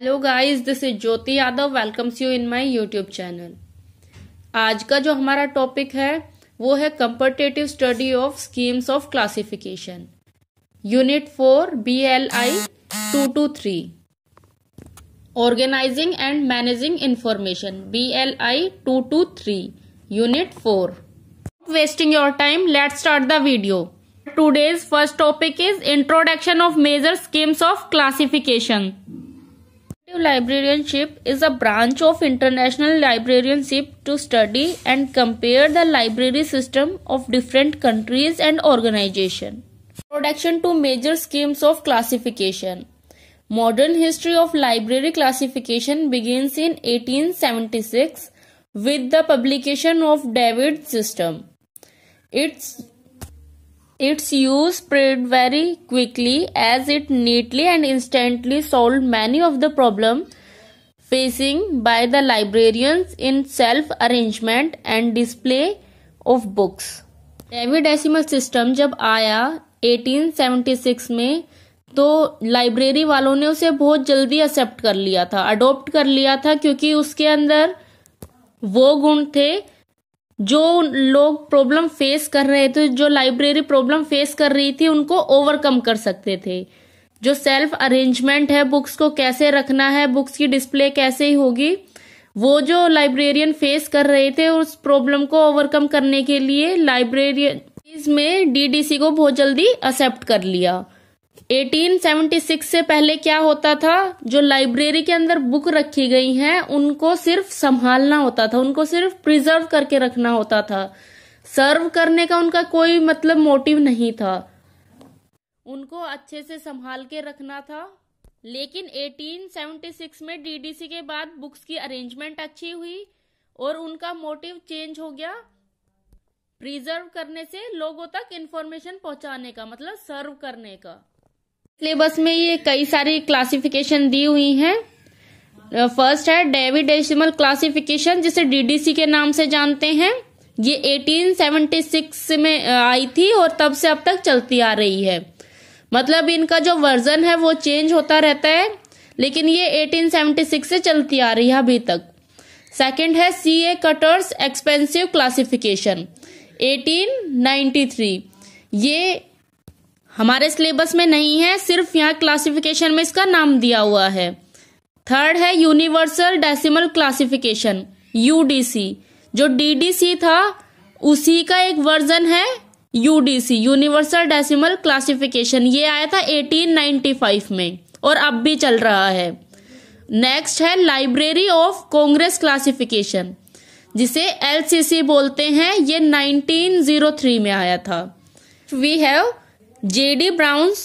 Hello guys, this is Jyoti Yadav welcomes you in my YouTube channel. आज का जो हमारा टॉपिक है वो है comparative study of schemes of classification, unit 4 BLI 223, organising and managing information, BLI 223, unit 4। Wasting your time, let's start the video. Today's first topic is introduction of major schemes of classification. Librarianship is a branch of international librarianship to study and compare the library system of different countries and organizations. Introduction to major schemes of classification. Modern history of library classification begins in 1876 with the publication of David's system. Its use spread very quickly as it neatly and instantly solved many of the problems facing by the librarians in self-arrangement and display of books. David decimal system जब आया 1876 में, तो library वालों ने उसे बहुत जल्दी accept कर लिया था, अडॉप्ट कर लिया था, क्योंकि उसके अंदर वो गुण थे जो लोग प्रॉब्लम फेस कर रहे थे, जो लाइब्रेरी प्रॉब्लम फेस कर रही थी, उनको ओवरकम कर सकते थे। जो सेल्फ अरेंजमेंट है, बुक्स को कैसे रखना है, बुक्स की डिस्प्ले कैसे ही होगी, वो जो लाइब्रेरियन फेस कर रहे थे, उस प्रॉब्लम को ओवरकम करने के लिए लाइब्रेरियन में डीडीसी को बहुत जल्दी एक्सेप्ट कर लिया। 1876 से पहले क्या होता था, जो लाइब्रेरी के अंदर बुक रखी गई हैं उनको सिर्फ संभालना होता था, उनको सिर्फ प्रिजर्व करके रखना होता था, सर्व करने का उनका कोई मतलब मोटिव नहीं था, उनको अच्छे से संभाल के रखना था। लेकिन 1876 में डीडीसी के बाद बुक्स की अरेंजमेंट अच्छी हुई और उनका मोटिव चेंज हो गया, प्रिजर्व करने से लोगों तक इंफॉर्मेशन पहुंचाने का, मतलब सर्व करने का। सिलेबस में ये कई सारी क्लासिफिकेशन दी हुई हैं। फर्स्ट है डेविड डेसिमल क्लासिफिकेशन, जिसे डीडीसी के नाम से जानते हैं। ये 1876 में आई थी और तब से अब तक चलती आ रही है। मतलब इनका जो वर्जन है वो चेंज होता रहता है, लेकिन ये 1876 से चलती आ रही है अभी तक। सेकंड है CA कटर्स एक्सपेंसिव क्लासिफिकेशन, 1893। ये हमारे सिलेबस में नहीं है, सिर्फ यहाँ क्लासिफिकेशन में इसका नाम दिया हुआ है। थर्ड है यूनिवर्सल डेसिमल क्लासिफिकेशन, UDC। जो DDC था उसी का एक वर्जन है UDC, यूनिवर्सल डेसिमल क्लासिफिकेशन। ये आया था 1895 में और अब भी चल रहा है। नेक्स्ट है लाइब्रेरी ऑफ कांग्रेस क्लासिफिकेशन, जिसे LCC बोलते हैं। ये 1903 में आया था। We have JD Brown's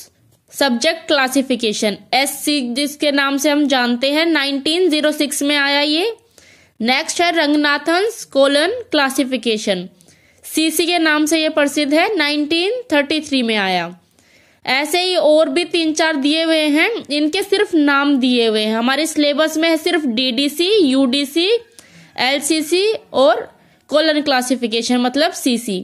subject classification, SC जिसके नाम से हम जानते हैं, 1906 में आया ये। नेक्स्ट है रंगनाथन्स कोलन क्लासिफिकेशन, CC के नाम से ये प्रसिद्ध है, 1933 में आया। ऐसे ही और भी 3-4 दिए हुए हैं, इनके सिर्फ नाम दिए हुए हैं। हमारे सिलेबस में है सिर्फ DDC, UDC, LCC और कोलन क्लासिफिकेशन मतलब CC।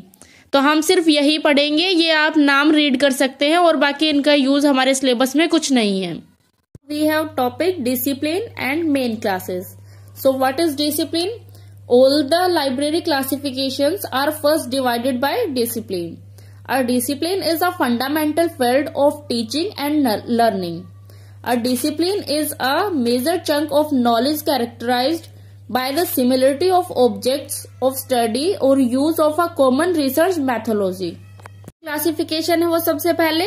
तो हम सिर्फ यही पढ़ेंगे, ये आप नाम रीड कर सकते हैं और बाकी इनका यूज हमारे सिलेबस में कुछ नहीं है। We have topic discipline and main classes. So what is discipline? All the library classifications are first divided by discipline. A discipline is a fundamental field of teaching and learning. A discipline is a major chunk of knowledge characterised by the similarity of objects of study or use of a common research methodology. Classification है वो सबसे पहले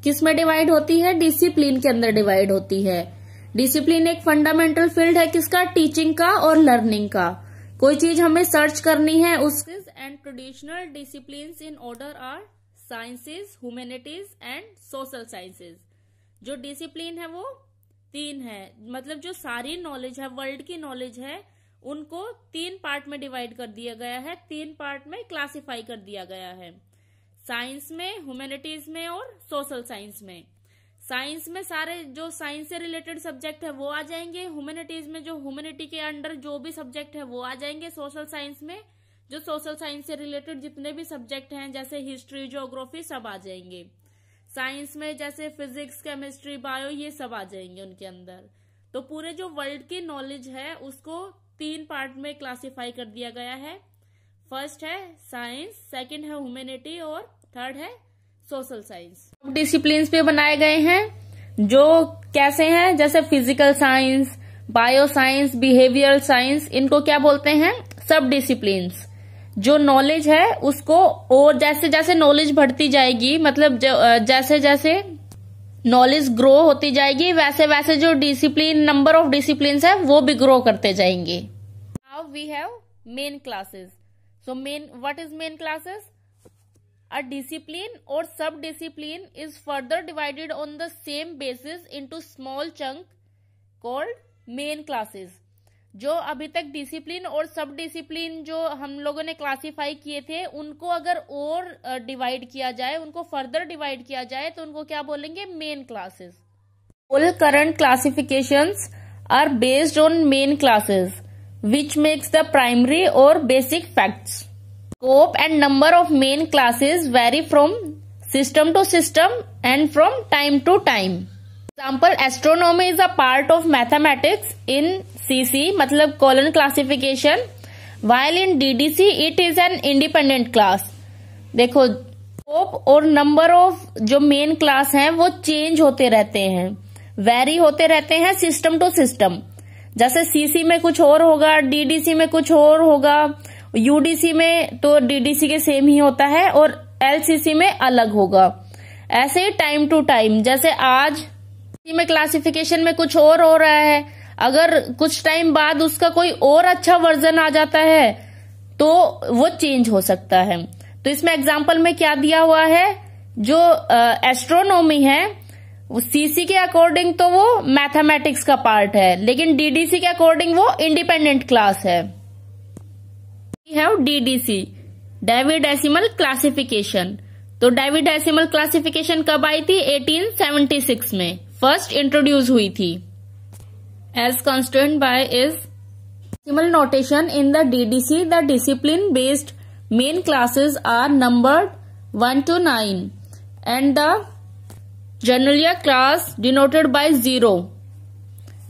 किस में divide होती है? Discipline के अंदर डिवाइड होती है। डिसिप्लिन एक फंडामेंटल फील्ड है किसका? टीचिंग का और लर्निंग का। कोई चीज हमें सर्च करनी है उसके and traditional disciplines in order are sciences, humanities and social sciences. जो डिसिप्लिन है वो 3 है, मतलब जो सारी नॉलेज है, वर्ल्ड की नॉलेज है, उनको 3 पार्ट में डिवाइड कर दिया गया है, 3 पार्ट में क्लासिफाई कर दिया गया है। साइंस में, ह्यूमैनिटीज में और सोशल साइंस में। साइंस में सारे जो साइंस से रिलेटेड सब्जेक्ट है वो आ जाएंगे, ह्यूमैनिटीज में जो ह्यूमैनिटी के अंडर जो भी सब्जेक्ट है वो आ जाएंगे, सोशल साइंस में जो सोशल साइंस से रिलेटेड जितने भी सब्जेक्ट हैं जैसे हिस्ट्री, ज्योग्राफी, सब आ जाएंगे। साइंस में जैसे फिजिक्स, केमिस्ट्री, बायो, ये सब आ जाएंगे उनके अंदर। तो पूरे जो वर्ल्ड की नॉलेज है उसको 3 पार्ट में क्लासिफाई कर दिया गया है। फर्स्ट है साइंस, सेकंड है ह्यूमैनिटी और थर्ड है सोशल साइंस। डिसिप्लिन्स पे बनाए गए हैं जो कैसे हैं, जैसे physical science, bio science, behavioural science, इनको क्या बोलते हैं, सब डिसिप्लिन्स। जो नॉलेज है उसको, और जैसे जैसे नॉलेज बढ़ती जाएगी, मतलब जैसे जैसे नॉलेज ग्रो होती जाएगी, वैसे वैसे जो डिसिप्लिन, नंबर ऑफ डिसिप्लिन्स है वो भी ग्रो करते जाएंगे। Now we have main classes. So what is main classes? A discipline or sub-discipline is further divided on the same basis into small chunk called main classes. जो अभी तक discipline और सब डिसिप्लिन जो हम लोगों ने क्लासिफाई किए थे, उनको अगर और डिवाइड किया जाए, उनको फर्दर डिवाइड किया जाए, तो उनको क्या बोलेंगे? Main classes. All current classifications are based on main classes, which makes the primary or basic facts. Scope and number of main classes vary from system to system and from time to time. Example, astronomy is a part of mathematics in CC, मतलब colon classification, while in DDC it is an independent class. देखो, scope और number of जो main class हैं वो change होते रहते हैं, vary होते रहते हैं system to system. जैसे CC में कुछ और होगा, DDC में कुछ और होगा, यूडीसी में तो डीडीसी के सेम ही होता है, और एलसीसी में अलग होगा। ऐसे ही टाइम टू टाइम, जैसे आज में क्लासिफिकेशन में कुछ और हो रहा है, अगर कुछ टाइम बाद उसका कोई और अच्छा वर्जन आ जाता है तो वो चेंज हो सकता है। तो इसमें एग्जांपल में क्या दिया हुआ है, जो एस्ट्रोनॉमी है सीसी के अकॉर्डिंग तो वो मैथमेटिक्स का पार्ट है, लेकिन डीडीसी के अकॉर्डिंग वो इंडिपेंडेंट क्लास है। Have DDC, decimal classification. तो डेसिमल क्लासिफिकेशन कब आई थी? 1876 में फर्स्ट इंट्रोड्यूस हुई थी। As constraint by is decimal notation in the DDC, the discipline based main classes are numbered 1 to 9 and the general class denoted by 0.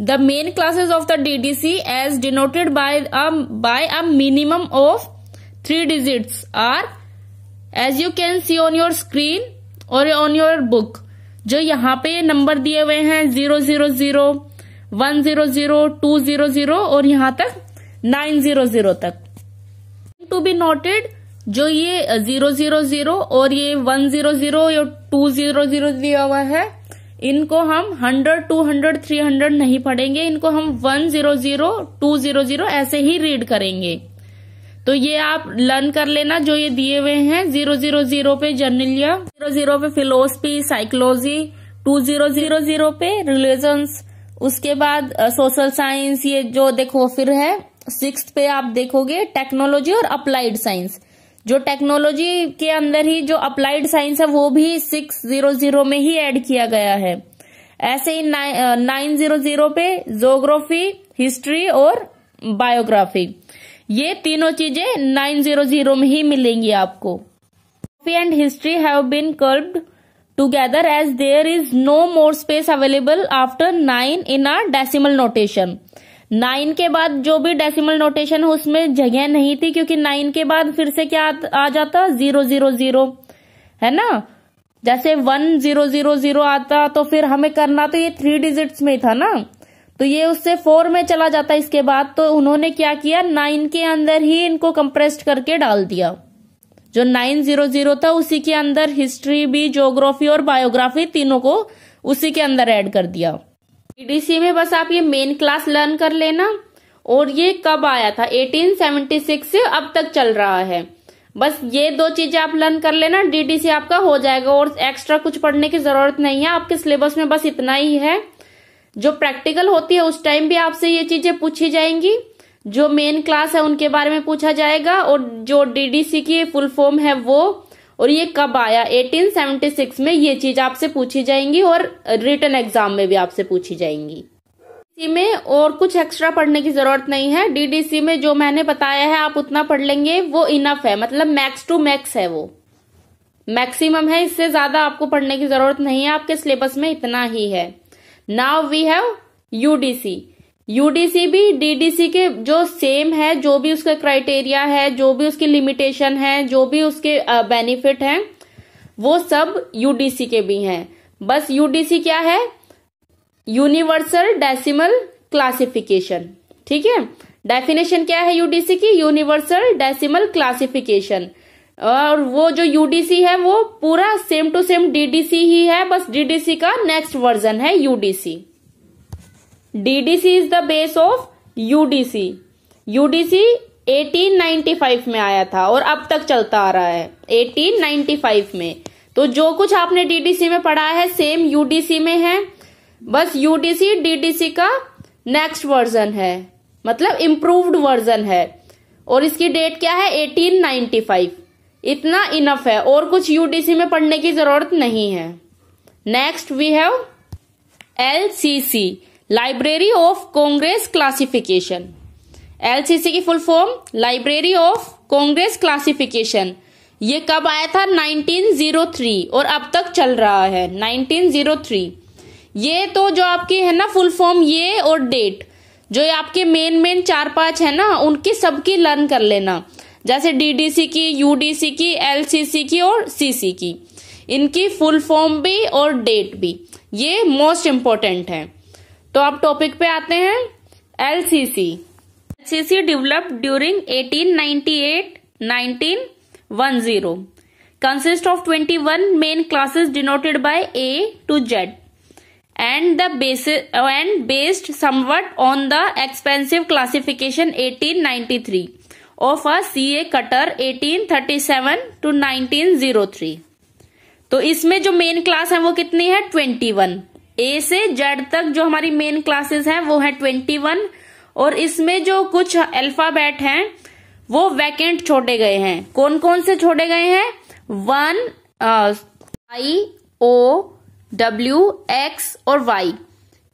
The main classes of the DDC, as denoted by a minimum of 3 digits, are, as you can see on your screen or on your book, जो यहाँ पे number दिए हुए हैं 000, 100, 200 और यहाँ तक 900 तक। To be noted, जो ये 000 और ये 100 या 200 दिया हुआ है, इनको हम 100, 200, 300 नहीं पढ़ेंगे, इनको हम 100, 200 ऐसे ही रीड करेंगे। तो ये आप लर्न कर लेना, जो ये दिए हुए हैं 000 पे जर्नलिया, 00 पे फिलोसफी साइकोलॉजी, 2000 पे रिलीजन्स, उसके बाद सोशल साइंस, ये जो देखो फिर है 6th पे आप देखोगे टेक्नोलॉजी और अप्लाइड साइंस। जो टेक्नोलॉजी के अंदर ही जो अप्लाइड साइंस है वो भी 600 में ही ऐड किया गया है। ऐसे ही 900 पे ज्योग्राफी, हिस्ट्री और बायोग्राफी, ये तीनों चीजें 900 में ही मिलेंगी आपको। Geography and history have been curved together as there is no more space available after 9 in a decimal notation. 9 के बाद जो भी डेसिमल नोटेशन है उसमें जगह नहीं थी, क्योंकि 9 के बाद फिर से क्या आ जाता? 000, है ना। जैसे 1000 आता तो फिर हमें करना तो ये 3 डिजिट्स में था ना, तो ये उससे 4 में चला जाता इसके बाद। तो उन्होंने क्या किया, 9 के अंदर ही इनको कंप्रेस्ड करके डाल दिया। जो 900 था उसी के अंदर हिस्ट्री भी, ज्योग्राफी और बायोग्राफी तीनों को उसी के अंदर ऐड कर दिया। डीडीसी में बस आप ये मेन क्लास लर्न कर लेना, और ये कब आया था? 1876 से अब तक चल रहा है। बस ये 2 चीजें आप लर्न कर लेना, डीडीसी आपका हो जाएगा, और एक्स्ट्रा कुछ पढ़ने की जरूरत नहीं है। आपके सिलेबस में बस इतना ही है। जो प्रैक्टिकल होती है उस टाइम भी आपसे ये चीजें पूछी जाएंगी, जो मेन क्लास है उनके बारे में पूछा जाएगा, और जो डीडीसी की फुल फॉर्म है वो, और ये कब आया 1876 में, ये चीज आपसे पूछी जाएंगी, और रिटन एग्जाम में भी आपसे पूछी जाएंगी। डीडीसी में और कुछ एक्स्ट्रा पढ़ने की जरूरत नहीं है। डीडीसी में जो मैंने बताया है आप उतना पढ़ लेंगे, वो इनफ है, मतलब मैक्स टू मैक्स है, वो मैक्सिमम है, इससे ज्यादा आपको पढ़ने की जरूरत नहीं है, आपके सिलेबस में इतना ही है। Now we have UDC. UDC भी डीडीसी के जो सेम है, जो भी उसका क्राइटेरिया है, जो भी उसकी लिमिटेशन है, जो भी उसके बेनिफिट हैं, वो सब यूडीसी के भी हैं। बस यूडीसी क्या है? Universal decimal classification. ठीक है, डेफिनेशन क्या है यूडीसी की? Universal decimal classification. और वो जो यूडीसी है वो पूरा सेम टू सेम डीडीसी ही है, बस डीडीसी का नेक्स्ट वर्जन है UDC. DDC is the base of UDC. UDC 1895 में आया था और अब तक चलता आ रहा है 1895 में। तो जो कुछ आपने डीडीसी में पढ़ा है सेम यूडीसी में है, बस यूडीसी डीडीसी का नेक्स्ट वर्जन है, मतलब इम्प्रूव्ड वर्जन है। और इसकी डेट क्या है? 1895। इतना इनफ है, और कुछ यूडीसी में पढ़ने की जरूरत नहीं है। Next we have LCC, Library of Congress classification. LCC की full form Library of Congress classification. ये कब आया था? 1903 और अब तक चल रहा है 1903। ये तो जो आपकी है ना फुल फॉर्म, ये और डेट, जो आपके मेन 4-5 है ना, उनकी सबकी लर्न कर लेना। जैसे डीडीसी की, यूडीसी की, एलसीसी की और सीसी की, इनकी फुल फॉर्म भी और डेट भी, ये मोस्ट इंपॉर्टेंट है। तो अब टॉपिक पे आते हैं। LCC. LCC developed during 1898-1910, consist of 21 main classes denoted by A to Z and based somewhat on the expensive classification 1893 of a C.A. Cutter 1837 to 1903। तो इसमें जो मेन क्लास है वो कितनी है? 21। A से Z तक जो हमारी मेन क्लासेस हैं वो है 21, और इसमें जो कुछ अल्फाबेट हैं वो वैकेंट छोड़े गए हैं। कौन कौन से छोड़े गए हैं? 1 I O W X और Y,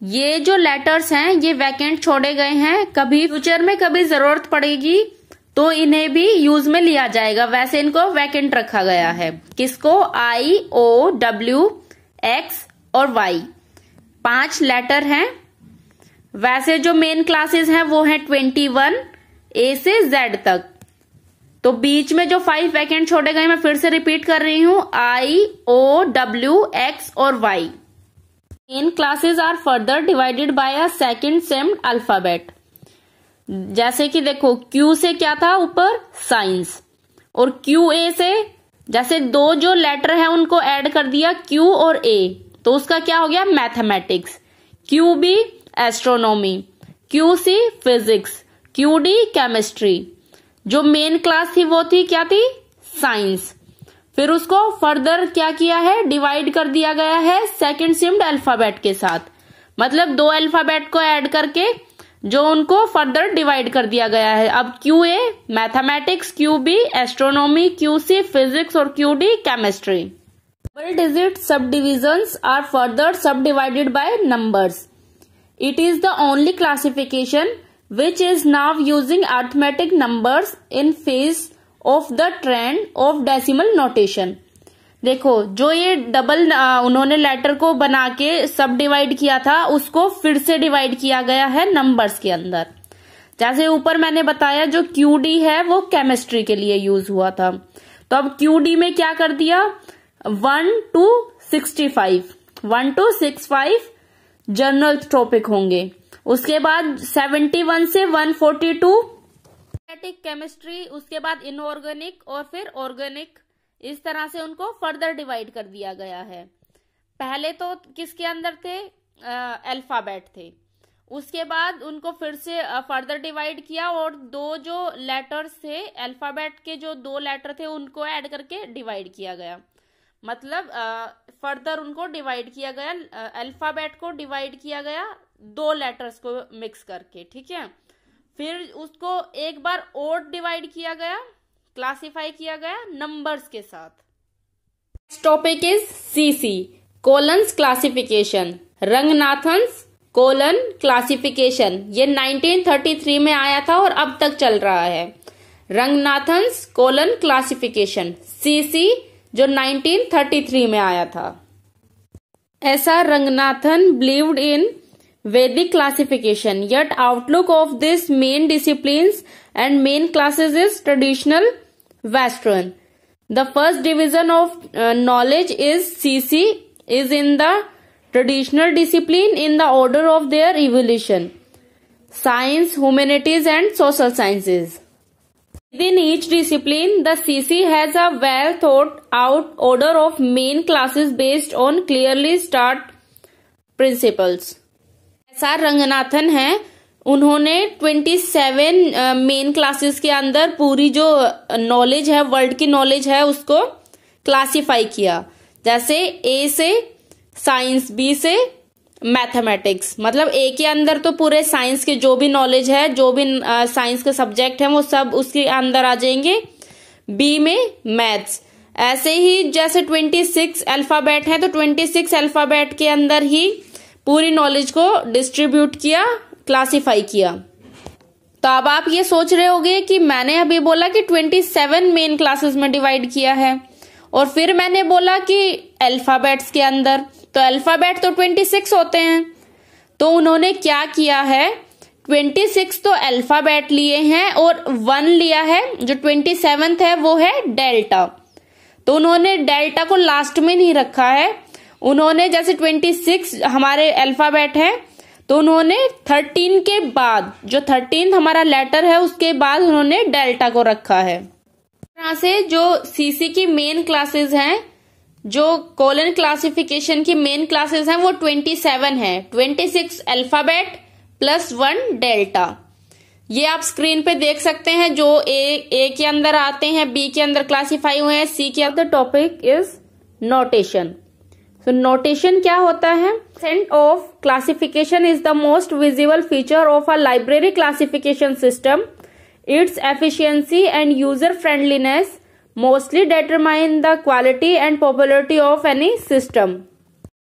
ये जो लेटर्स हैं ये वैकेंट छोड़े गए हैं। कभी फ्यूचर में कभी जरूरत पड़ेगी तो इन्हें भी यूज में लिया जाएगा, वैसे इनको वैकेंट रखा गया है। किसको? I O W X और Y, 5 लेटर हैं। वैसे जो मेन क्लासेस हैं वो है 21 A से Z तक। तो बीच में जो 5 वैकेंट छोड़े गए, मैं फिर से रिपीट कर रही हूं, I O W X और Y। Main classes are further divided by a second seemed alphabet. जैसे कि देखो, Q से क्या था ऊपर? साइंस। और QA से जैसे 2 जो लेटर है उनको ऐड कर दिया, Q और A, तो उसका क्या हो गया? Mathematics. QB astronomy, QC physics, QD chemistry. जो मेन क्लास थी वो थी क्या थी? साइंस। फिर उसको फर्दर क्या किया है? डिवाइड कर दिया गया है सेकंड सिम्ड अल्फाबेट के साथ, मतलब 2 अल्फाबेट को ऐड करके जो उनको फर्दर डिवाइड कर दिया गया है। अब QA mathematics, QB astronomy, QC physics और QD केमिस्ट्री। डबल डिजिट सब डिविजन्स आर फर्दर सब divided by numbers. It is the only classification which is now using arithmetic numbers in phase of the trend of decimal notation। देखो, जो ये double उन्होंने letter को बना के सब डिवाइड किया था, उसको फिर से डिवाइड किया गया है नंबर्स के अंदर। जैसे ऊपर मैंने बताया जो QD है वो केमिस्ट्री के लिए यूज हुआ था, तो अब QD में क्या कर दिया? 1 to 65, 1 to 65 जनरल टॉपिक होंगे। उसके बाद 71 से 142 स्टैटिक केमिस्ट्री, उसके बाद इनऑर्गेनिक और फिर ऑर्गेनिक, इस तरह से उनको फर्दर डिवाइड कर दिया गया है। पहले तो किसके अंदर थे? अल्फाबेट थे। उसके बाद उनको फिर से फर्दर डिवाइड किया और 2 जो लेटर्स थे अल्फाबेट के, जो 2 लेटर थे उनको ऐड करके डिवाइड किया गया। मतलब फर्दर उनको डिवाइड किया गया, अल्फाबेट को डिवाइड किया गया 2 लेटर्स को मिक्स करके। ठीक है, फिर उसको एक बार और डिवाइड किया गया, क्लासिफाई किया गया नंबर्स के साथ। Topic is CC colons classification, Ranganathan's colon classification. ये 1933 में आया था और अब तक चल रहा है। रंगनाथन्स कोलन क्लासिफिकेशन CC जो 1933 में आया था। ऐसा Ranganathan believed in Vedic classification, yet outlook of this main disciplines and main classes is traditional Western. The first division of knowledge is CC, is in the traditional discipline in the order of their evolution: science, humanities and social sciences. Within each discipline, the CC has a well thought out order of main classes based on clearly stated principles. SR Ranganathan हैं, उन्होंने 27 main classes के अंदर पूरी जो knowledge है, world की knowledge है, उसको क्लासिफाई किया। जैसे ए से साइंस, बी से मैथमेटिक्स, मतलब ए के अंदर तो पूरे साइंस के जो भी नॉलेज है, जो भी साइंस के सब्जेक्ट हैं वो सब उसके अंदर आ जाएंगे। बी में मैथ्स। ऐसे ही जैसे 26 अल्फाबेट हैं तो 26 अल्फाबेट के अंदर ही पूरी नॉलेज को डिस्ट्रीब्यूट किया, क्लासिफाई किया। तो अब आप ये सोच रहे होंगे कि मैंने अभी बोला कि 27 मेन क्लासेस में डिवाइड किया है और फिर मैंने बोला कि अल्फाबेट्स के अंदर, तो अल्फाबेट तो 26 होते हैं। तो उन्होंने क्या किया है, 26 तो अल्फाबेट लिए हैं और 1 लिया है, जो 27th है वो है डेल्टा। तो उन्होंने डेल्टा को लास्ट में नहीं रखा है, उन्होंने जैसे 26 हमारे अल्फाबेट है तो उन्होंने 13 के बाद, जो 13th हमारा लेटर है उसके बाद उन्होंने डेल्टा को रखा है। इस तरह से जो सीसी की मेन क्लासेस हैं, जो कोलन क्लासिफिकेशन की मेन क्लासेस हैं वो 27 है। 26 अल्फाबेट प्लस 1 डेल्टा। ये आप स्क्रीन पे देख सकते हैं, जो ए के अंदर आते हैं, बी के अंदर क्लासिफाई हुए हैं, सी के अंदर। Topic is notation. तो नोटेशन क्या होता है? Sent of classification is the most visible feature of a library classification system. Its efficiency and user friendliness mostly determine the quality and popularity of any system.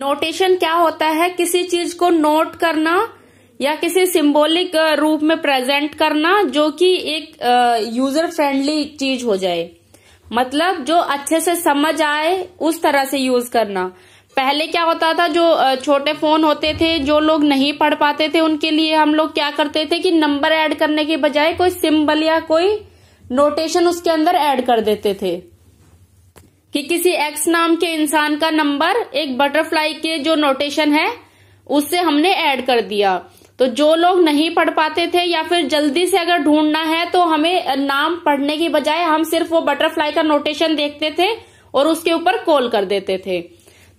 Notation क्या होता है? किसी चीज को नोट करना या किसी सिंबॉलिक रूप में प्रेजेंट करना जो कि एक यूजर फ्रेंडली चीज हो जाए, मतलब जो अच्छे से समझ आए उस तरह से यूज करना. पहले क्या होता था, जो छोटे फोन होते थे, जो लोग नहीं पढ़ पाते थे उनके लिए हम लोग क्या करते थे कि नंबर ऐड करने के बजाय कोई सिंबल या कोई नोटेशन उसके अंदर ऐड कर देते थे कि किसी एक्स नाम के इंसान का नंबर एक बटरफ्लाई के जो नोटेशन है उससे हमने ऐड कर दिया. तो जो लोग नहीं पढ़ पाते थे या फिर जल्दी से अगर ढूंढना है तो हमें नाम पढ़ने की बजाय हम सिर्फ वो बटरफ्लाई का नोटेशन देखते थे और उसके ऊपर कॉल कर देते थे.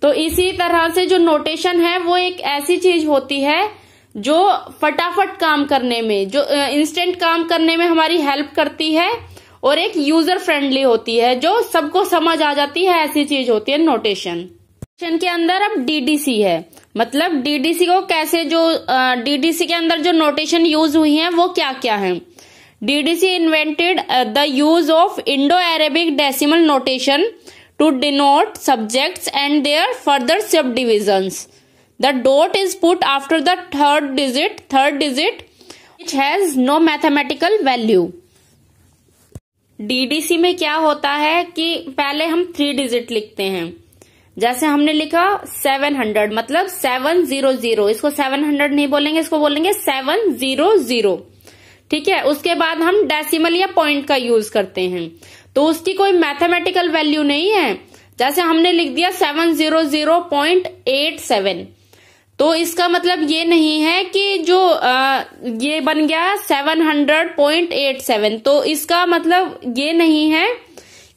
तो इसी तरह से जो नोटेशन है वो एक ऐसी चीज होती है जो फटाफट काम करने में, जो इंस्टेंट काम करने में हमारी हेल्प करती है और एक यूजर फ्रेंडली होती है, जो सबको समझ आ जाती है, ऐसी चीज होती है नोटेशन. नोटेशन के अंदर अब डीडीसी है, मतलब डीडीसी को कैसे, जो डीडीसी के अंदर जो नोटेशन यूज हुई है वो क्या क्या है. DDC invented the use of Indo Arabic decimal notation to denote subjects and their further subdivisions. The dot is put after the third digit which has no mathematical value. DDC में क्या होता है कि पहले हम 3 डिजिट लिखते हैं. जैसे हमने लिखा 700, मतलब 700. इसको 700 नहीं बोलेंगे, इसको बोलेंगे 700. ठीक है. उसके बाद हम डेसिमल या पॉइंट का यूज करते हैं, तो उसकी कोई मैथमेटिकल वैल्यू नहीं है. जैसे हमने लिख दिया 700.87, तो इसका मतलब ये नहीं है कि जो ये बन गया 700.87, तो इसका मतलब ये नहीं है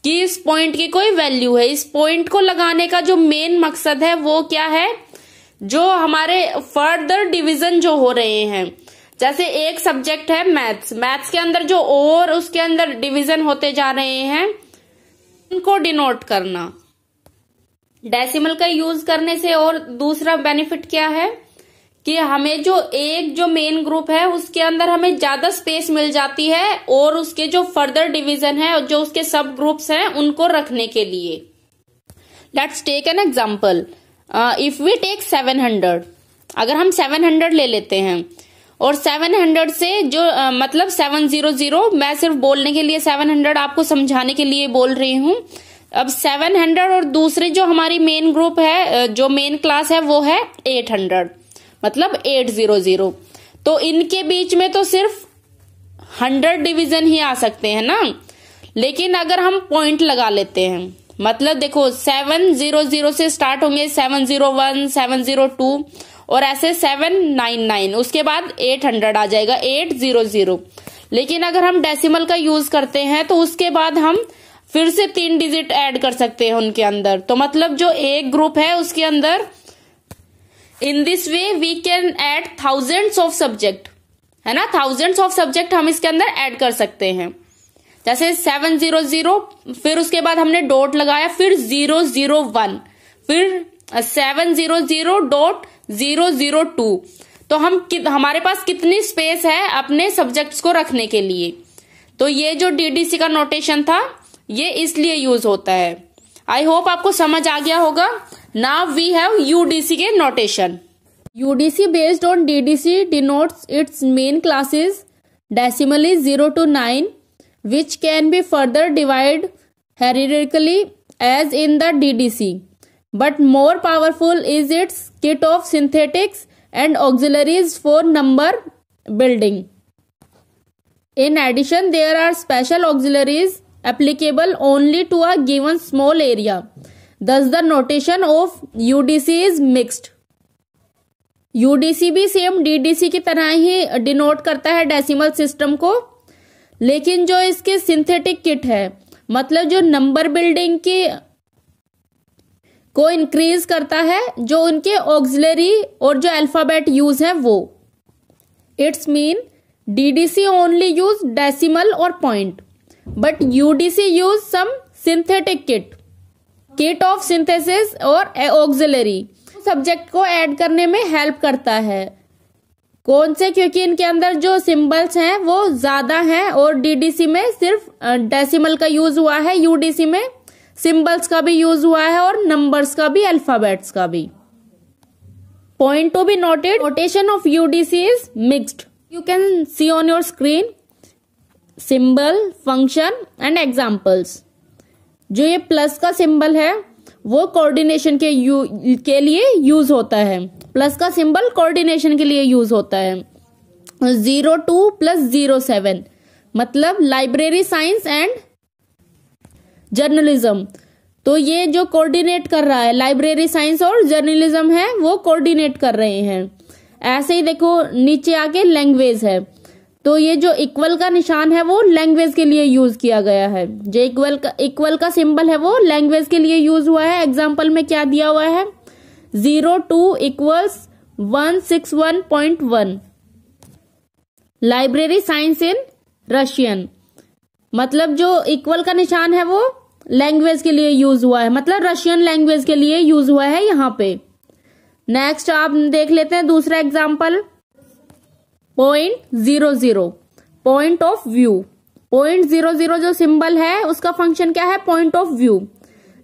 कि इस पॉइंट की कोई वैल्यू है. इस पॉइंट को लगाने का जो मेन मकसद है वो क्या है, जो हमारे फर्दर डिवीजन जो हो रहे हैं, जैसे एक सब्जेक्ट है मैथ्स के अंदर जो और उसके अंदर डिवीजन होते जा रहे हैं उनको डिनोट करना डेसिमल का यूज करने से. और दूसरा बेनिफिट क्या है कि हमें जो मेन ग्रुप है उसके अंदर हमें ज्यादा स्पेस मिल जाती है और उसके जो फर्दर डिवीजन है और जो उसके सब ग्रुप्स हैं उनको रखने के लिए. Let's take an example. If we take 700, अगर हम 700 ले लेते हैं और 700 से जो मतलब 700, मैं सिर्फ बोलने के लिए 700 आपको समझाने के लिए बोल रही हूं. अब 700 और दूसरे जो हमारी मेन ग्रुप है, जो मेन क्लास है वो है 800, मतलब 800। तो इनके बीच में तो सिर्फ 100 डिवीजन ही आ सकते हैं ना, लेकिन अगर हम पॉइंट लगा लेते हैं, मतलब देखो 700 से स्टार्ट होंगे, 701, 702 और ऐसे 799, उसके बाद 800 आ जाएगा, 800। लेकिन अगर हम डेसिमल का यूज करते हैं तो उसके बाद हम फिर से 3 डिजिट ऐड कर सकते हैं उनके अंदर। तो मतलब जो एक ग्रुप है उसके अंदर in this way we can add thousands of subject, है ना, थाउजेंड्स ऑफ सब्जेक्ट हम इसके अंदर ऐड कर सकते हैं। जैसे 700, फिर उसके बाद हमने डॉट लगाया, फिर 001, फिर 700.002। तो हमारे पास कितनी स्पेस है अपने सब्जेक्ट्स को रखने के लिए। तो ये जो डीडीसी का नोटेशन था ये इसलिए यूज होता है। आई होप आपको समझ आ गया होगा। नाउ वी हैव यूडीसी के notation. UDC based on DDC denotes its main classes decimally 0 to 9 which can be further divided hierarchically as in the DDC, but more powerful is its kit of synthetics and auxiliaries for number building. In addition, there are special auxiliaries applicable only to a given small area. Thus, the notation of UDC is mixed. UDC भी same DDC की तरह ही denote करता है decimal system को, लेकिन जो इसके synthetic kit है, मतलब जो नंबर बिल्डिंग की को इंक्रीज करता है, जो उनके ऑक्सिलरी और जो अल्फाबेट यूज है वो। Its mean DDC only use decimal और point, but UDC use some synthetic kit of synthesis और ऑक्सिलरी सब्जेक्ट को ऐड करने में हेल्प करता है। कौन से? क्योंकि इनके अंदर जो सिंबल्स हैं वो ज्यादा हैं और डीडीसी में सिर्फ डेसिमल का यूज हुआ है, यूडीसी में सिंबल्स का भी यूज हुआ है और नंबर्स का भी, अल्फाबेट्स का भी। Point to be noted, notation of UDC is mixed. You can see on your screen symbol, function and examples. जो ये प्लस का सिंबल है वो कोऑर्डिनेशन के लिए यूज होता है। प्लस का सिंबल कोऑर्डिनेशन के लिए यूज होता है। 02 + 07 मतलब लाइब्रेरी साइंस एंड जर्नलिज्म। तो ये जो कोऑर्डिनेट कर रहा है, लाइब्रेरी साइंस और जर्नलिज्म है, वो कोऑर्डिनेट कर रहे हैं। ऐसे ही देखो नीचे आके लैंग्वेज है, तो ये जो इक्वल का निशान है वो लैंग्वेज के लिए यूज किया गया है। जो इक्वल का सिंबल है वो लैंग्वेज के लिए यूज हुआ है। एग्जाम्पल में क्या दिया हुआ है? 02 = 161.1 लाइब्रेरी साइंस इन रशियन। मतलब जो इक्वल का निशान है वो लैंग्वेज के लिए यूज हुआ है, मतलब रशियन लैंग्वेज के लिए यूज हुआ है यहाँ पे। नेक्स्ट आप देख लेते हैं दूसरा एग्जाम्पल, 0.00 पॉइंट ऑफ व्यू। 0.00 जो सिंबल है उसका फंक्शन क्या है? Point of view.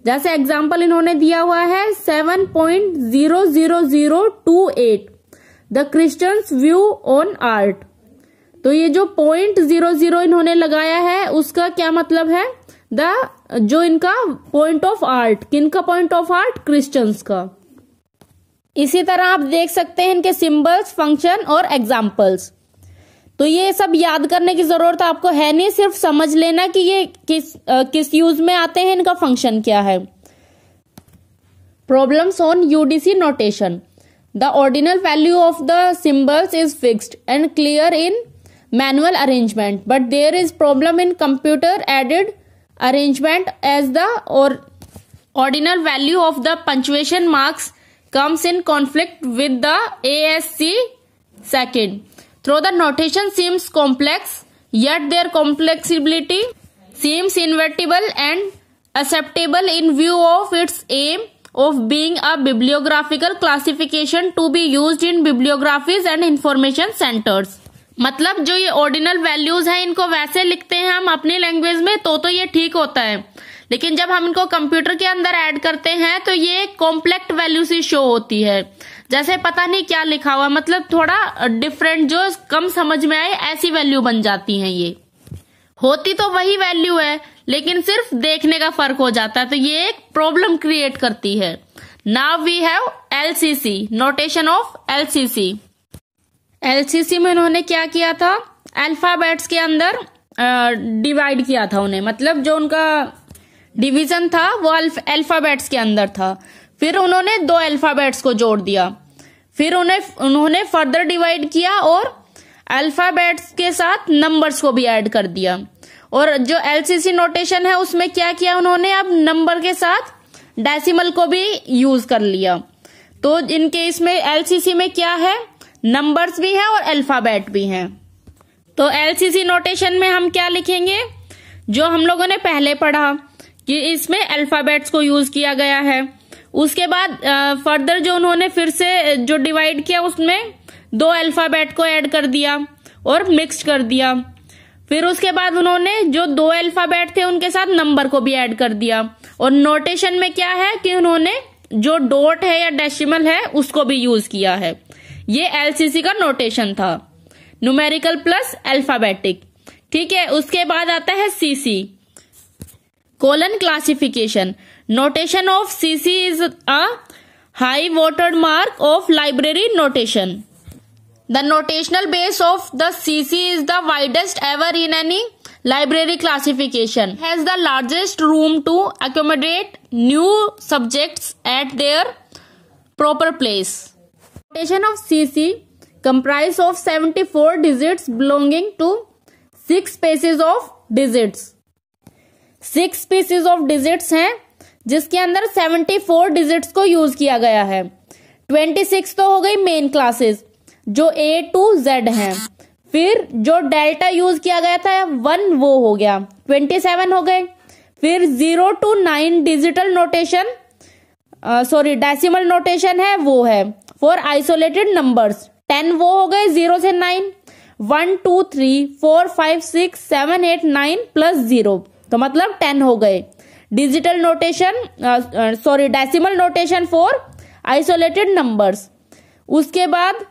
जैसे एग्जाम्पल इन्होंने दिया हुआ है 7.00028 the Christians view on art. तो ये जो 0.00 इन्होंने लगाया है उसका क्या मतलब है? जो इनका पॉइंट ऑफ आर्ट, किनका पॉइंट ऑफ आर्ट? क्रिश्चियंस का। इसी तरह आप देख सकते हैं इनके सिंबल्स, फंक्शन और एग्जाम्पल्स। तो ये सब याद करने की जरूरत आपको है नहीं, सिर्फ समझ लेना कि ये किस यूज में आते हैं, इनका फंक्शन क्या है। Problems on UDC notation. The ordinal value of the symbols is fixed and clear in manual arrangement, but there is problem in computer aided arrangement as the ordinal value of the punctuation marks comes in conflict with the ASC second. Though the notation seems complex, yet their complexity seems inevitable and acceptable in view of its aim of being a bibliographical classification to be used in bibliographies and information centers. मतलब जो ये ordinal values हैं इनको वैसे लिखते हैं हम अपनी लैंग्वेज में तो ये ठीक होता है, लेकिन जब हम इनको कंप्यूटर के अंदर ऐड करते हैं तो ये कॉम्प्लेक्स वैल्यू से शो होती है। जैसे पता नहीं क्या लिखा हुआ, मतलब थोड़ा डिफरेंट, जो कम समझ में आए ऐसी वैल्यू बन जाती हैं। ये होती तो वही वैल्यू है लेकिन सिर्फ देखने का फर्क हो जाता है, तो ये एक प्रॉब्लम क्रिएट करती है। Now we have LCC, notation of LCC। LCC में उन्होंने क्या किया था, अल्फाबेट्स के अंदर डिवाइड किया था उन्हें, मतलब जो उनका डिवीजन था वो अल्फाबेट्स के अंदर था। फिर उन्होंने 2 अल्फाबेट्स को जोड़ दिया, फिर उन्होंने फर्दर डिवाइड किया और अल्फाबेट्स के साथ नंबर्स को भी ऐड कर दिया। और जो LCC नोटेशन है उसमें क्या किया उन्होंने, अब नंबर के साथ डेसिमल को भी यूज कर लिया। तो इनके इसमें LCC में क्या है, नंबर्स भी हैं और अल्फाबेट भी हैं। तो LCC नोटेशन में हम क्या लिखेंगे, जो हम लोगों ने पहले पढ़ा कि इसमें अल्फाबेट्स को यूज किया गया है। उसके बाद फर्दर जो उन्होंने फिर से जो डिवाइड किया उसमें 2 अल्फाबेट को ऐड कर दिया और मिक्स कर दिया। फिर उसके बाद उन्होंने जो 2 अल्फाबेट थे उनके साथ नंबर को भी ऐड कर दिया। और नोटेशन में क्या है कि उन्होंने जो डॉट है या डेसिमल है उसको भी यूज किया है। ये LCC का नोटेशन था, न्यूमेरिकल प्लस अल्फाबेटिक। ठीक है, उसके बाद आता है CC, colon classification. Notation of CC is a high water mark of library notation. The notational base of the CC is the widest ever in any library classification. It has the largest room to accommodate new subjects at their proper place. Notation of CC comprise of 74 digits belonging to 6 spaces of digits. 6 spaces of digits हैं जिसके अंदर 74 digits को use किया गया है। 26 तो हो गई मेन क्लासेस जो A to Z हैं। फिर जो डेल्टा यूज किया गया था 1 वो हो गया, 27 हो गए। फिर 0 to 9 digital notation decimal notation है वो है फॉर आइसोलेटेड नंबर्स, 10 वो हो गए 0 से 9। 1 2 3 4 5 6 7 8 9 प्लस 0 तो मतलब 10 हो गए। Digital notation decimal notation for isolated numbers. उसके बाद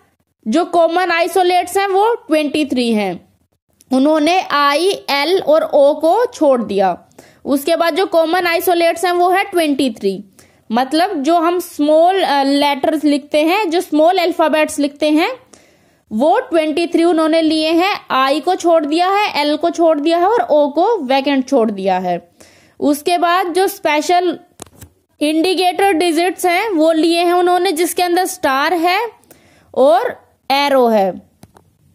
जो कॉमन आइसोलेट्स हैं वो 23 हैं, उन्होंने I, L और O को छोड़ दिया। उसके बाद जो कॉमन आइसोलेट्स हैं वो है 23, मतलब जो हम स्मॉल लेटर्स लिखते हैं, जो स्मॉल अल्फाबेट्स लिखते हैं वो 23 उन्होंने लिए हैं। I को छोड़ दिया है, L को छोड़ दिया है और O को वैकेंट छोड़ दिया है। उसके बाद जो स्पेशल इंडिकेटर डिजिट्स हैं वो लिए हैं उन्होंने, जिसके अंदर स्टार है और एरो है,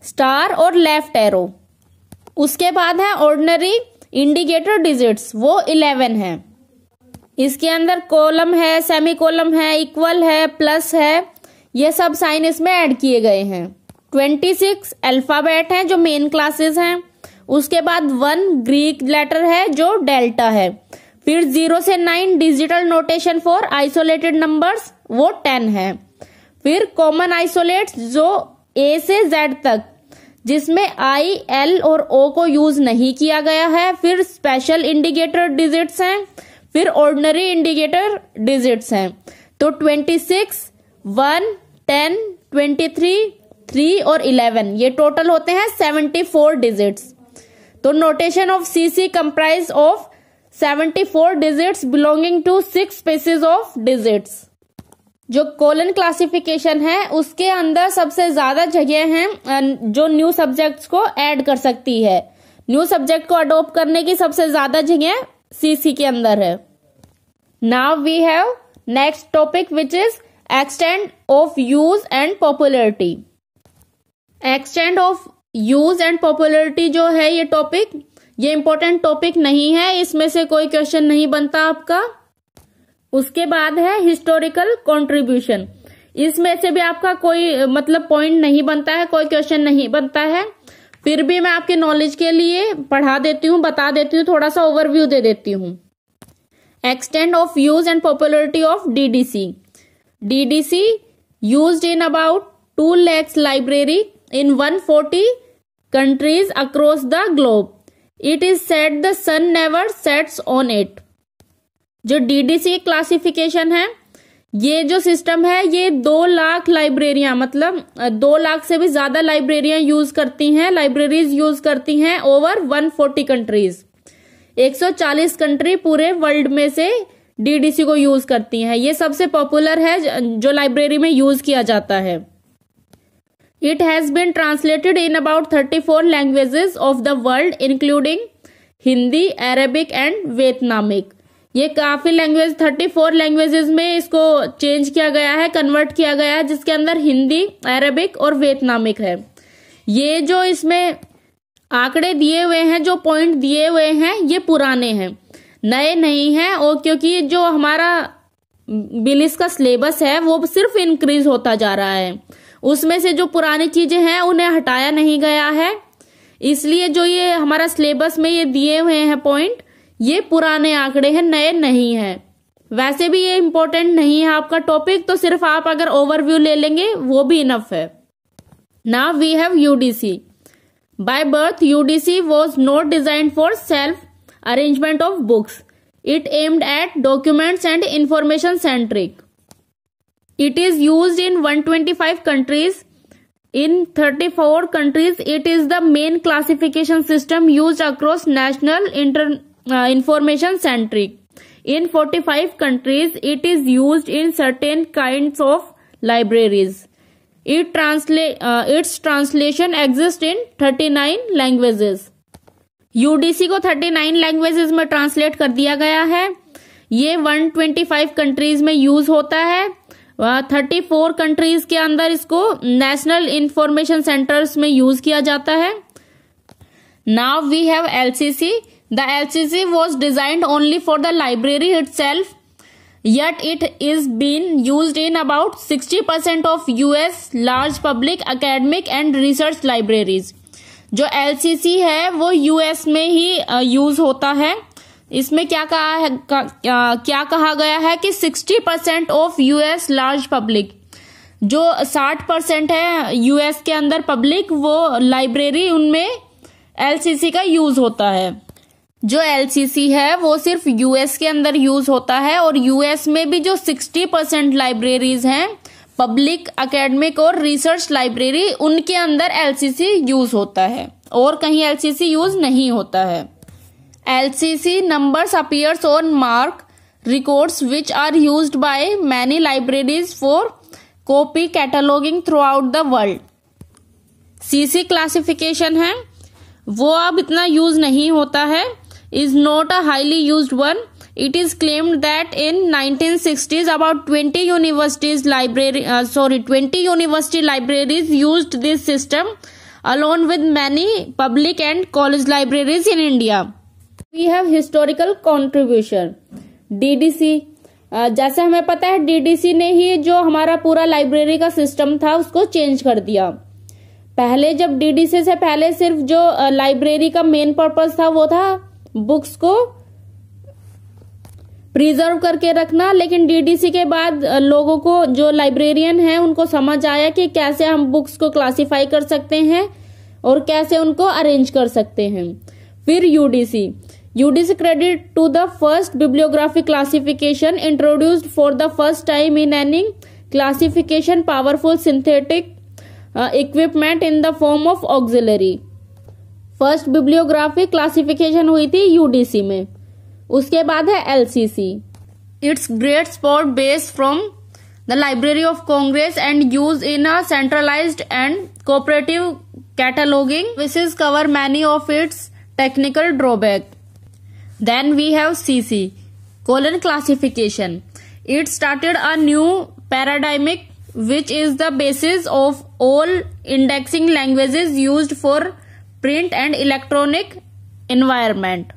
स्टार और लेफ्ट एरो। उसके बाद है ऑर्डिनरी इंडिकेटर डिजिट्स, वो 11 है। इसके अंदर कॉलम है, सेमी कॉलम है, इक्वल है, प्लस है, ये सब साइन इसमें ऐड किए गए हैं। 26 अल्फाबेट हैं जो मेन क्लासेस हैं। उसके बाद 1 ग्रीक लेटर है जो डेल्टा है। फिर 0 से 9 digital notation for isolated numbers, वो 10 है। फिर कॉमन आइसोलेट्स जो A से Z तक, जिसमें I, L और O को यूज नहीं किया गया है। फिर स्पेशल इंडिकेटर डिजिट्स हैं, फिर ऑर्डिनरी इंडिकेटर डिजिट्स हैं। तो 26, 1, 10, 23, 3 और 11 ये टोटल होते हैं 74 डिजिट्स। तो notation of CC comprise of 74 digits belonging to 6 spaces of digits. जो कोलन क्लासिफिकेशन है उसके अंदर सबसे ज्यादा जगह हैं जो न्यू सब्जेक्ट्स को ऐड कर सकती है। न्यू सब्जेक्ट को अडॉप्ट करने की सबसे ज्यादा जगह CC के अंदर है। Now we have next topic which is extend of use and popularity. Extend of use and popularity जो है ये टॉपिक, ये इंपॉर्टेंट टॉपिक नहीं है, इसमें से कोई क्वेश्चन नहीं बनता आपका। उसके बाद है हिस्टोरिकल कंट्रीब्यूशन, इसमें से भी आपका कोई मतलब पॉइंट नहीं बनता है, कोई क्वेश्चन नहीं बनता है। फिर भी मैं आपके नॉलेज के लिए पढ़ा देती हूँ, बता देती हूँ, थोड़ा सा ओवरव्यू दे देती हूँ। Extend of use and popularity of DDC। DDC used in about 2 lakhs library in 140 countries across the globe. It is said the sun never sets on it. जो DDC क्लासिफिकेशन है, ये जो सिस्टम है ये 2 लाख लाइब्रेरियां, मतलब 2 लाख से भी ज्यादा लाइब्रेरियां यूज करती हैं, लाइब्रेरीज यूज करती हैं ओवर 140 कंट्रीज। 140 कंट्री पूरे वर्ल्ड में से डीडीसी को यूज करती हैं। ये सबसे पॉपुलर है जो लाइब्रेरी में यूज किया जाता है। It has been translated in about 34 languages of the world including Hindi, Arabic and Vietnamese. ये काफी लैंग्वेज 34 लैंग्वेजेस में इसको चेंज किया गया है, कन्वर्ट किया गया है, जिसके अंदर हिंदी, अरेबिक और वियतनामिक है। ये जो इसमें आंकड़े दिए हुए हैं, जो पॉइंट दिए हुए हैं, ये पुराने हैं, नए नहीं हैं। और क्योंकि जो हमारा बिलिस का सिलेबस है वो सिर्फ इंक्रीज होता जा रहा है, उसमें से जो पुरानी चीजें हैं उन्हें हटाया नहीं गया है, इसलिए जो ये हमारा सिलेबस में ये दिए हुए हैं पॉइंट, ये पुराने आंकड़े हैं, नए नहीं हैं। वैसे भी ये इंपॉर्टेंट नहीं है आपका टॉपिक, तो सिर्फ आप अगर ओवरव्यू ले लेंगे वो भी इनफ है। Now we have UDC. By birth UDC was not designed for self arrangement of books. It aimed at documents and information centric. It is used in 125 countries. In 34 countries, it is the main classification system used across national information centric. In 45 countries, it is used in certain kinds of libraries. Its translation exists in 39 languages. UDC को 39 languages में translate कर दिया गया है। ये 125 countries में use होता है। 34 कंट्रीज के अंदर इसको नेशनल इंफॉर्मेशन सेंटर्स में यूज किया जाता है। Now we have LCC. The LCC was designed only for the library itself, yet it is being used in about 60% of US large public academic and research libraries. जो LCC है वो US में ही use होता है। इसमें क्या कहा गया है कि 60% ऑफ यूएस लार्ज पब्लिक, जो 60% है यूएस के अंदर पब्लिक, वो लाइब्रेरी, उनमें एलसीसी का यूज होता है। जो एलसीसी है वो सिर्फ यूएस के अंदर यूज होता है, और यूएस में भी जो 60% लाइब्रेरीज हैं, पब्लिक, एकेडमिक और रिसर्च लाइब्रेरी, उनके अंदर एलसीसी यूज होता है, और कहीं एलसीसी यूज नहीं होता है। LCC numbers appears on MARC records which are used by many libraries for copy cataloguing throughout the world. CC classification है वो अब इतना यूज नहीं होता है, is not a highly used one. It is claimed that in 1960s about 20 university libraries used this system along with many public and college libraries in India. We have historical contribution. DDC, जैसे हमें पता है DDC ने ही जो हमारा पूरा library का system था उसको चेंज कर दिया। पहले जब DDC से पहले सिर्फ जो लाइब्रेरी का मेन पर्पस था वो था बुक्स को प्रिजर्व करके रखना, लेकिन डीडीसी के बाद लोगों को, जो लाइब्रेरियन हैं, उनको समझ आया कि कैसे हम बुक्स को क्लासिफाई कर सकते हैं और कैसे उनको अरेंज कर सकते हैं। फिर UDC credit to the first bibliography classification introduced for the first time in any classification powerful synthetic equipment in the form of auxiliary. First bibliography classification हुई थी यूडीसी में। उसके बाद है LCC. It's great spot base from the Library of Congress and use in a centralised and cooperative cataloguing services cover many of its technical drawback. Then we have CC colon classification. It started a new paradigmic which is the basis of all indexing languages used for print and electronic environment.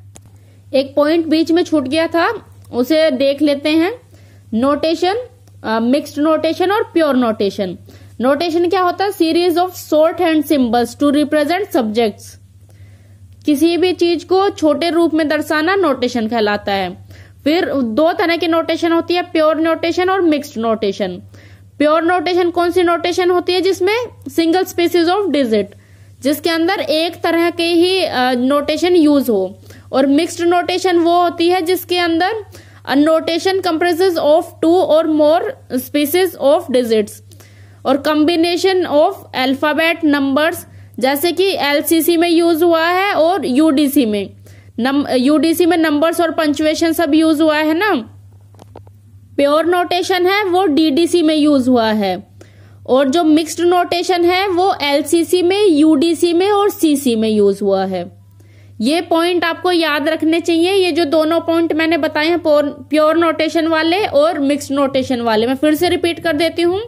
एक point बीच में छूट गया था, उसे देख लेते हैं। नोटेशन, मिक्स्ड नोटेशन और प्योर नोटेशन। नोटेशन क्या होता है? Series of short hand symbols to represent subjects. किसी भी चीज को छोटे रूप में दर्शाना नोटेशन कहलाता है। फिर दो तरह की नोटेशन होती है, प्योर नोटेशन और मिक्स्ड नोटेशन। प्योर नोटेशन कौन सी नोटेशन होती है? जिसमें सिंगल स्पीसीज ऑफ डिजिट, जिसके अंदर एक तरह के ही नोटेशन यूज हो। और मिक्स्ड नोटेशन वो होती है जिसके अंदर नोटेशन कंप्राइजेस ऑफ 2 और मोर स्पीसीज ऑफ डिजिट्स और कॉम्बिनेशन ऑफ अल्फाबेट नंबर्स, जैसे कि एलसीसी में यूज हुआ है और यूडीसी में। यूडीसी में नंबर्स और पंक्चुएशन सब यूज हुआ है ना, प्योर नोटेशन है वो डीडीसी में यूज हुआ है, और जो मिक्स्ड नोटेशन है वो एलसीसी में, यूडीसी में और सीसी में यूज हुआ है। ये पॉइंट आपको याद रखने चाहिए। ये जो दोनों पॉइंट मैंने बताए हैं प्योर नोटेशन वाले और मिक्स्ड नोटेशन वाले, मैं फिर से रिपीट कर देती हूँ।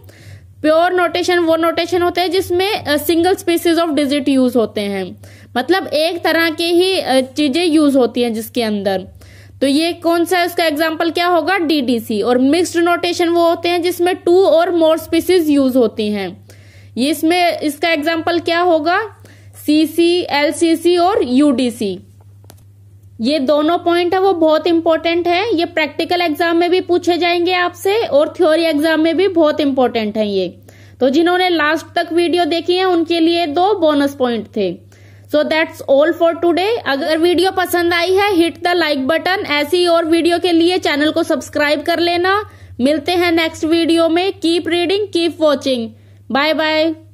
प्योर नोटेशन वो नोटेशन होते हैं जिसमें single species of digit use होते हैं, मतलब एक तरह की ही चीजें यूज होती हैं जिसके अंदर। तो ये कौन सा, इसका एग्जांपल क्या होगा, डीडीसी। और मिक्स्ड नोटेशन वो होते हैं जिसमें 2 और मोर स्पीसीज यूज होती हैं। ये इसमें इसका एग्जांपल क्या होगा, सीसी, एलसीसी और यूडीसी। ये दोनों पॉइंट है वो बहुत इंपॉर्टेंट है। ये प्रैक्टिकल एग्जाम में भी पूछे जाएंगे आपसे और थ्योरी एग्जाम में भी बहुत इंपॉर्टेंट है ये। तो जिन्होंने लास्ट तक वीडियो देखी है उनके लिए 2 बोनस पॉइंट थे। So that's all for today. अगर वीडियो पसंद आई है हिट द लाइक बटन। ऐसी और वीडियो के लिए चैनल को सब्सक्राइब कर लेना। मिलते हैं नेक्स्ट वीडियो में। Keep reading, keep watching. Bye bye.